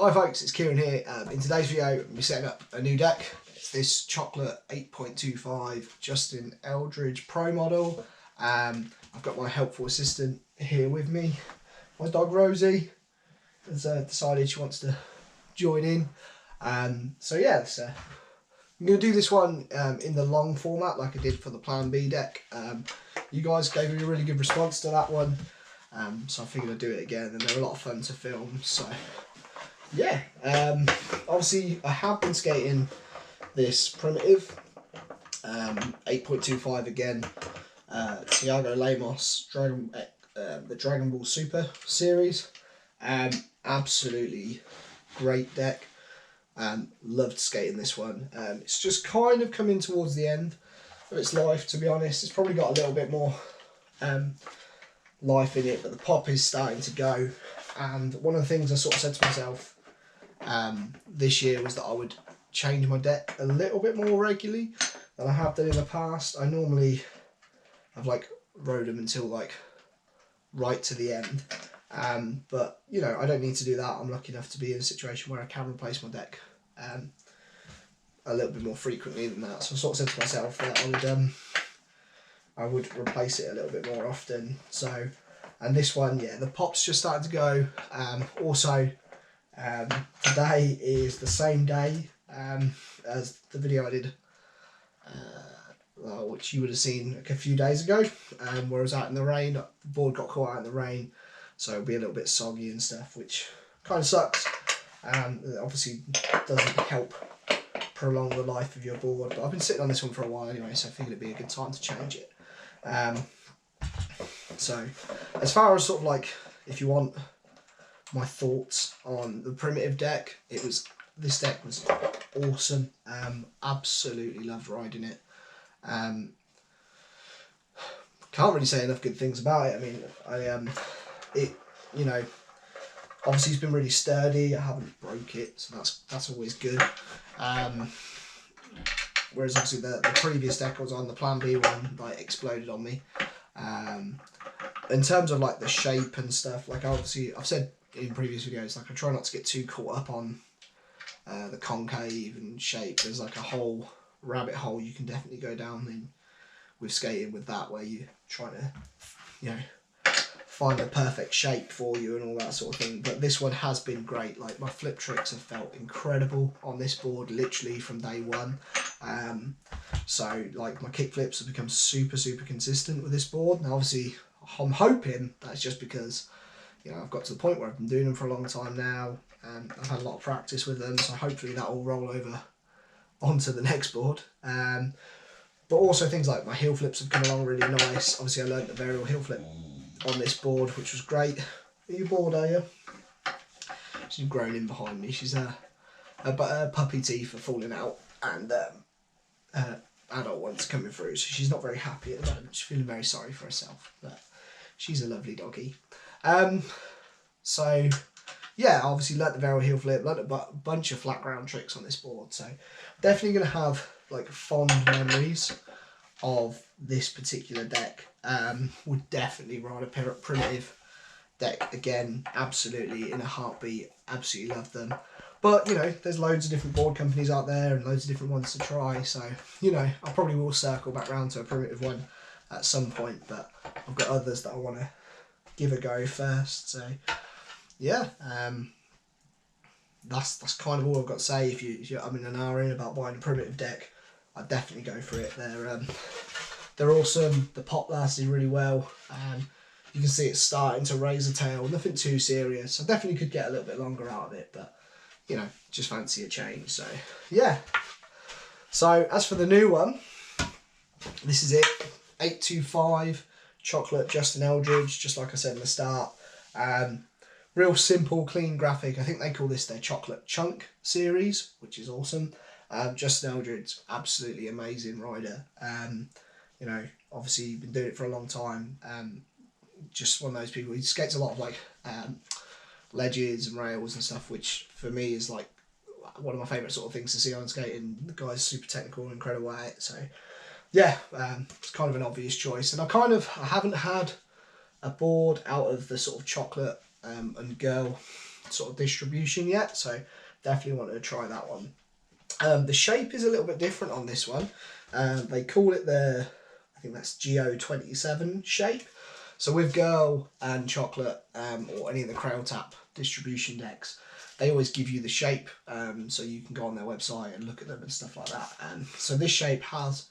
Hi folks, it's Kieran here. In today's video, we're setting up a new deck. It's this Chocolate 8.25 Justin Eldridge Pro model. I've got my helpful assistant here with me. My dog Rosie has decided she wants to join in. So yeah, I'm going to do this one in the long format like I did for the Plan B deck. You guys gave me a really good response to that one. So I figured I'd do it again, and they're a lot of fun to film. So yeah, obviously I have been skating this primitive 8.25 again, Thiago Lemos the Dragon Ball Super series. Absolutely great deck. Loved skating this one. It's just kind of coming towards the end of its life, to be honest. It's probably got a little bit more life in it, but the pop is starting to go. And one of the things I sort of said to myself this year was that I would change my deck a little bit more regularly than I have done in the past. I normally have like rode them until like right to the end, but you know, I don't need to do that. I'm lucky enough to be in a situation where I can replace my deck a little bit more frequently than that. So I sort of said to myself that I would replace it a little bit more often. So, and this one, yeah, the pop's just starting to go. Also, today is the same day as the video I did, which you would have seen a few days ago, where I was out in the rain. The board got caught out in the rain, so it'll be a little bit soggy and stuff, which kind of sucks. It obviously doesn't help prolong the life of your board, but I've been sitting on this one for a while anyway, so I figured it'd be a good time to change it. So as far as sort of like, if you want my thoughts on the primitive deck, this deck was awesome. Absolutely loved riding it. Can't really say enough good things about it. I mean, you know, obviously it's been really sturdy. I haven't broke it, so that's always good. Whereas obviously the previous deck I was on, the Plan B one, like exploded on me. In terms of like the shape and stuff, like obviously I've said in previous videos, like I try not to get too caught up on the concave and shape. There's like a whole rabbit hole you can definitely go down in with skating with that, where you're trying to, you know, find the perfect shape for you and all that sort of thing. But this one has been great. Like my flip tricks have felt incredible on this board literally from day one. So like my kick flips have become super consistent with this board. Now obviously I'm hoping that's just because, you know, I've got to the point where I've been doing them for a long time now, and I've had a lot of practice with them, so hopefully that will roll over onto the next board. But also things like my heel flips have come along really nice. Obviously I learned the variable heel flip on this board, which was great. Are you bored, are you? She's groaning behind me. She's her puppy teeth are falling out, and adult ones coming through, so she's not very happy at the moment. She's feeling very sorry for herself, but she's a lovely doggy. So yeah, obviously learnt the variable heel flip, learnt a bunch of flat ground tricks on this board, so definitely going to have like fond memories of this particular deck. Would definitely ride a primitive deck again, absolutely, in a heartbeat. Absolutely love them. But you know, there's loads of different board companies out there and loads of different ones to try, so you know, I probably will circle back round to a primitive one at some point, but I've got others that I want to give a go first. So yeah, that's kind of all I've got to say. If you're umming and ahhing about buying a primitive deck, I'd definitely go for it. They're awesome. The pop lasted really well. You can see it's starting to raise a tail. Nothing too serious. I definitely could get a little bit longer out of it, but you know, just fancy a change. So yeah. So as for the new one, this is it. 825 Chocolate Justin Eldridge, just like I said in the start. Real simple, clean graphic. I think they call this their Chocolate Chunk series, which is awesome. Justin Eldridge, absolutely amazing rider. You know, obviously been doing it for a long time. Just one of those people. He skates a lot of like ledges and rails and stuff, which for me is like one of my favourite sort of things to see on skating. The guy's super technical and incredible at it. So yeah, it's kind of an obvious choice. And I haven't had a board out of the sort of chocolate and girl sort of distribution yet, so definitely wanted to try that one. The shape is a little bit different on this one. They call it the, I think that's GO27 shape. So with Girl and Chocolate, or any of the Crowtap distribution decks, they always give you the shape, so you can go on their website and look at them and stuff like that. And so this shape has,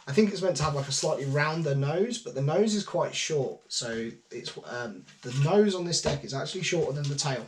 I think it's meant to have like a slightly rounder nose, but the nose is quite short. So it's the nose on this deck is actually shorter than the tail,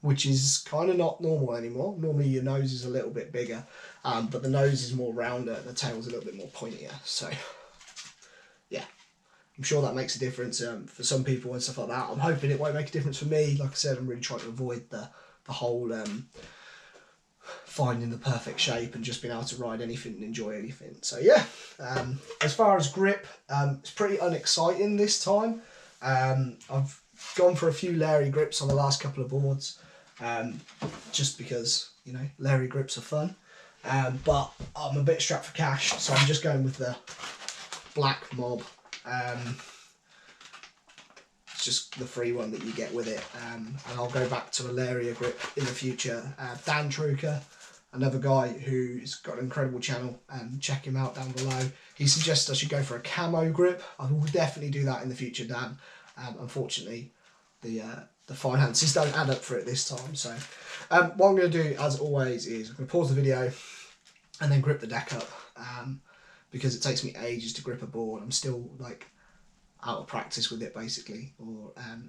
which is kind of not normal anymore. Normally your nose is a little bit bigger, but the nose is more rounder and the tail's a little bit more pointier. So yeah, I'm sure that makes a difference for some people and stuff like that. I'm hoping it won't make a difference for me. Like I said, I'm really trying to avoid the whole finding the perfect shape and just being able to ride anything and enjoy anything. So yeah, as far as grip, it's pretty unexciting this time. I've gone for a few Larry grips on the last couple of boards, just because, you know, Larry grips are fun. But I'm a bit strapped for cash, so I'm just going with the black mob. It's just the free one that you get with it, and I'll go back to a Lariat grip in the future. Dan Troker, another guy who's got an incredible channel, check him out down below. He suggests I should go for a camo grip. I will definitely do that in the future, Dan. Unfortunately, the finances don't add up for it this time. So what I'm going to do, as always, is I'm going to pause the video and then grip the deck up, because it takes me ages to grip a board. I'm still like out of practice with it basically.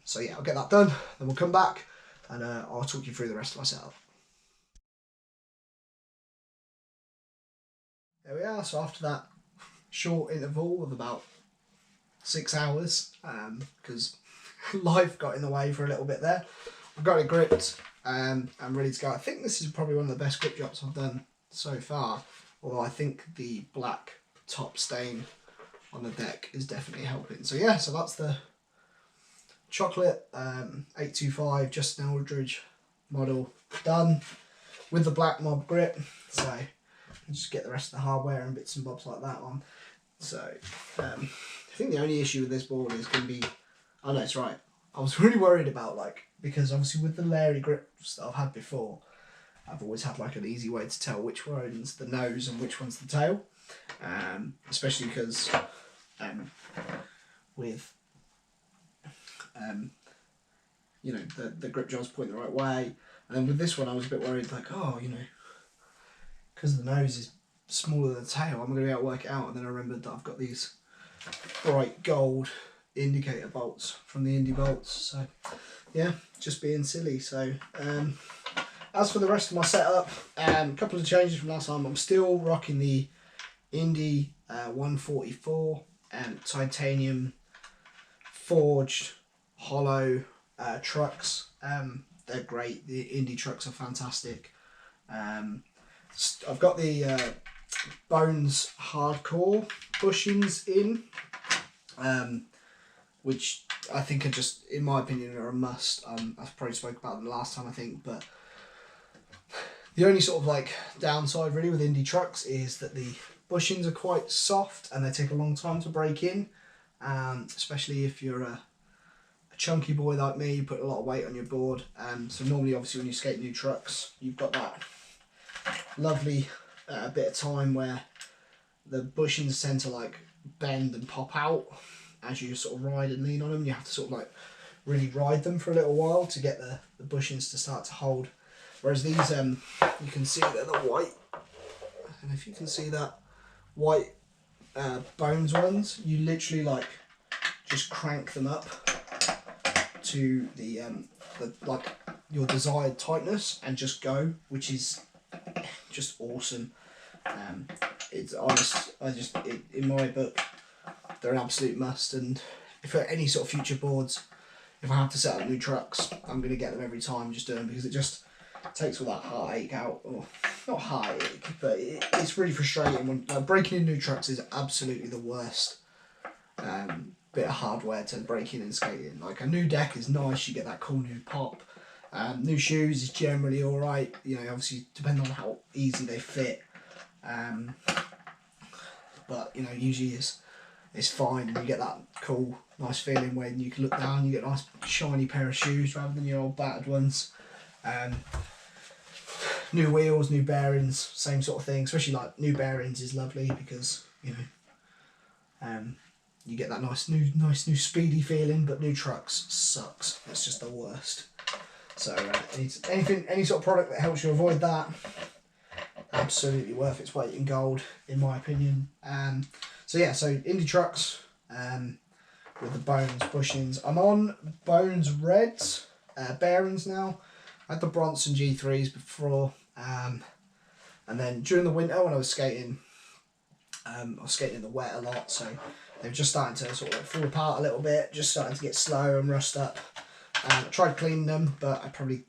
So yeah, I'll get that done, then we'll come back and I'll talk you through the rest of my setup. There we are. So after that short interval of about 6 hours, because life got in the way for a little bit there, I've got it gripped and I'm ready to go. I think this is probably one of the best grip jobs I've done so far, although I think the black top stain on the deck is definitely helping. So yeah, so that's the Chocolate 825 Justin Eldridge model done with the black mob grip. So I'll just get the rest of the hardware and bits and bobs like that on. So I think the only issue with this board is going to be, oh no, it's right, I was really worried about, like, because obviously with the Larry grips that I've had before, I've always had like an easy way to tell which one's the nose and which one's the tail, especially because with you know, the grip jobs point the right way, and then with this one I was a bit worried, like, oh, you know, because the nose is smaller than the tail, I'm going to be able to work it out. And then I remembered that I've got these bright gold indicator bolts from the Indy bolts. So yeah, just being silly. So as for the rest of my setup, a couple of changes from last time. I'm still rocking the Indy 144 titanium forged hollow trucks. They're great. The Indy trucks are fantastic. I've got the Bones hardcore bushings in, which I think are just, in my opinion, are a must. I probably spoke about them last time, I think, but the only sort of like downside really with Indy trucks is that the bushings are quite soft and they take a long time to break in, especially if you're a chunky boy like me. You put a lot of weight on your board, so normally obviously when you skate new trucks you've got that lovely bit of time where the bushings tend to like bend and pop out as you sort of ride and lean on them. You have to sort of like really ride them for a little while to get the bushings to start to hold. Whereas these, you can see they're the white, and if you can see that white Bones ones, you literally like just crank them up to the like your desired tightness and just go, which is just awesome. It's honest, in my book, they're an absolute must. And if for any sort of future boards, if I have to set up new trucks, I'm going to get them every time, just do them, because it just takes all that heartache out. Or not heartache, but it's really frustrating when breaking in new trucks is absolutely the worst bit of hardware to break in and skate in. Like, a new deck is nice, you get that cool new pop. New shoes is generally alright, you know, obviously depending on how easy they fit. But you know, usually it's fine and you get that cool Nice feeling when you can look down, you get a nice shiny pair of shoes rather than your old battered ones. New wheels, new bearings, same sort of thing. Especially like new bearings is lovely because you know you get that nice new speedy feeling. But new trucks sucks. It's just the worst. So any sort of product that helps you avoid that, absolutely worth its weight in gold, in my opinion. So yeah, so Indie Trucks with the Bones bushings. I'm on Bones Reds bearings now. I had the Bronson G3s before, and then during the winter when I was skating, I was skating in the wet a lot, so they were just starting to sort of like fall apart a little bit, just starting to get slow and rust up. I tried cleaning them, but I probably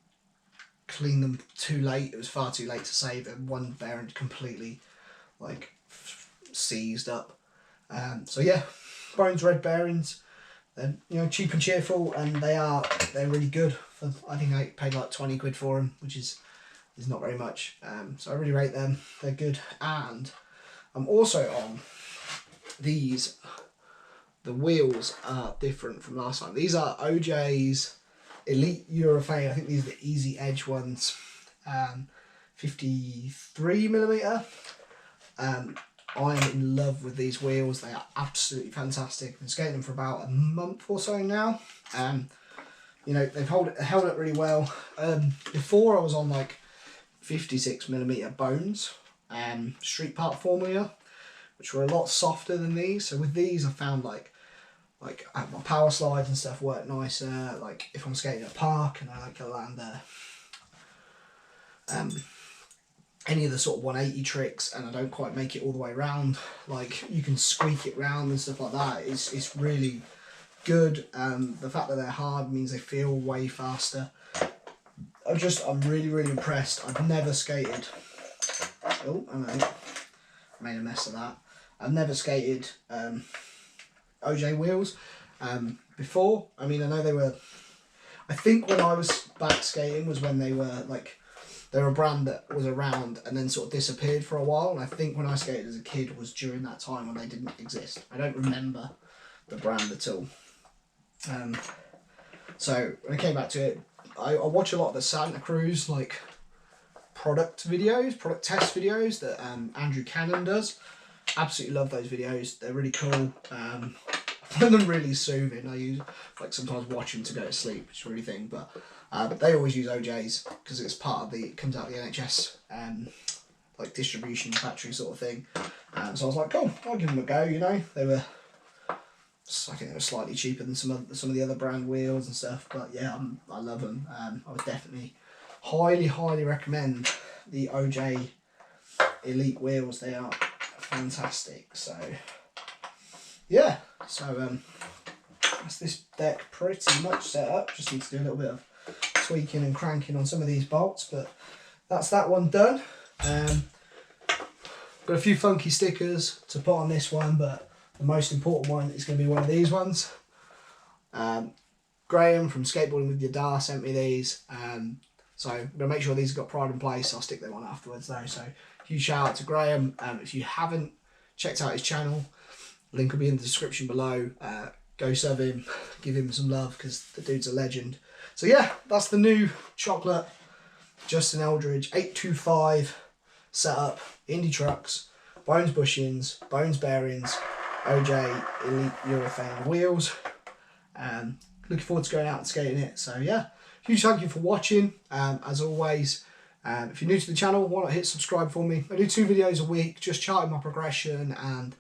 cleaned them too late. It was far too late to save them. One bearing completely like seized up. So yeah, Bones Red bearings. They're, you know, cheap and cheerful, and they're really good. I think I paid like 20 quid for them, which is not very much. So I really rate them. They're good. And I'm also on these. The wheels are different from last time. These are OJ's Elite Urethane. I think these are the Easy Edge ones. 53mm. I am in love with these wheels. They are absolutely fantastic. I've been skating them for about a month or so now. You know, they've held up really well. Before I was on like 56mm Bones Street Park Formula, which were a lot softer than these. So with these I found like my power slides and stuff work nicer. Like if I'm skating at a park and I like to land any of the sort of 180 tricks and I don't quite make it all the way around, like you can squeak it round and stuff like that. It's really good. The fact that they're hard means they feel way faster. I'm really impressed. I've never skated. Oh, I know. Made a mess of that. I've never skated OJ wheels before. I mean, I know they were. I think when I was back skating was when they were like. They're a brand that was around and then sort of disappeared for a while. And I think when I skated as a kid was during that time when they didn't exist. I don't remember the brand at all. So when I came back to it, I watch a lot of the Santa Cruz like product test videos that Andrew Cannon does. Absolutely love those videos. They're really cool. I find them really soothing. I use sometimes watch them to go to sleep, which is really thing. But they always use OJs because it's part of it comes out of the NHS like distribution factory sort of thing. So I was like, cool, I'll give them a go. You know, I think they were slightly cheaper than some of the other brand wheels and stuff. But yeah, I love them. I would definitely highly recommend the OJ Elite wheels. They are fantastic. So yeah, so that's this deck pretty much set up. Just need to do a little bit of tweaking and cranking on some of these bolts, but that's that one done. Got a few funky stickers to put on this one, but the most important one is going to be one of these ones. Graham from Skateboarding with Your Da sent me these, so I'm going to make sure these have got pride in place. I'll stick them on afterwards though. So huge shout out to Graham. If you haven't checked out his channel, link will be in the description below. Go sub him, give him some love because the dude's a legend. So yeah, that's the new Chocolate Justin Eldridge 825 setup. Indie Trucks, Bones bushings, Bones bearings, OJ Elite Urethane wheels. Looking forward to going out and skating it. So yeah, huge thank you for watching. As always, if you're new to the channel, why not hit subscribe for me? I do 2 videos a week, just charting my progression and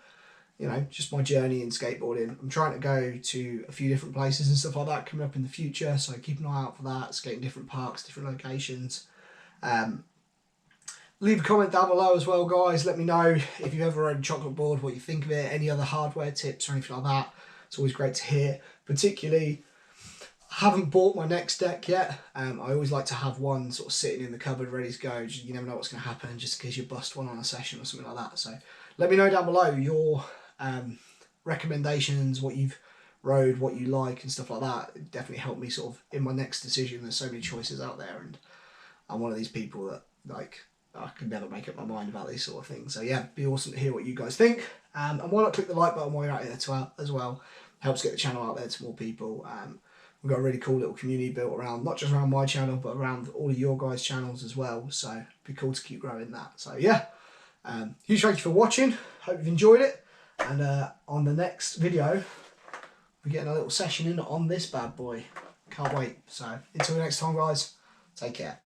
you know, just my journey in skateboarding. I'm trying to go to a few different places and stuff like that coming up in the future, so keep an eye out for that, skating different parks, different locations. Leave a comment down below as well, guys. Let me know if you've ever rode a chocolate board, what you think of it, any other hardware tips or anything like that. It's always great to hear. Particularly, I haven't bought my next deck yet. I always like to have one sort of sitting in the cupboard ready to go. You never know what's going to happen, just in case you bust one on a session or something like that. So let me know down below your recommendations, what you've rode, what you like and stuff like that. It definitely helped me sort of in my next decision. There's so many choices out there and I'm one of these people that like I could never make up my mind about these sort of things. So yeah, it'd be awesome to hear what you guys think. And why not click the like button while you're out here as well. helps get the channel out there to more people. We've got a really cool little community built around, not just around my channel, but around all of your guys' channels as well. So it'd be cool to keep growing that. So yeah, huge thank you for watching. Hope you've enjoyed it. And on the next video, we're getting a little session in on this bad boy. Can't wait. So until next time, guys, take care.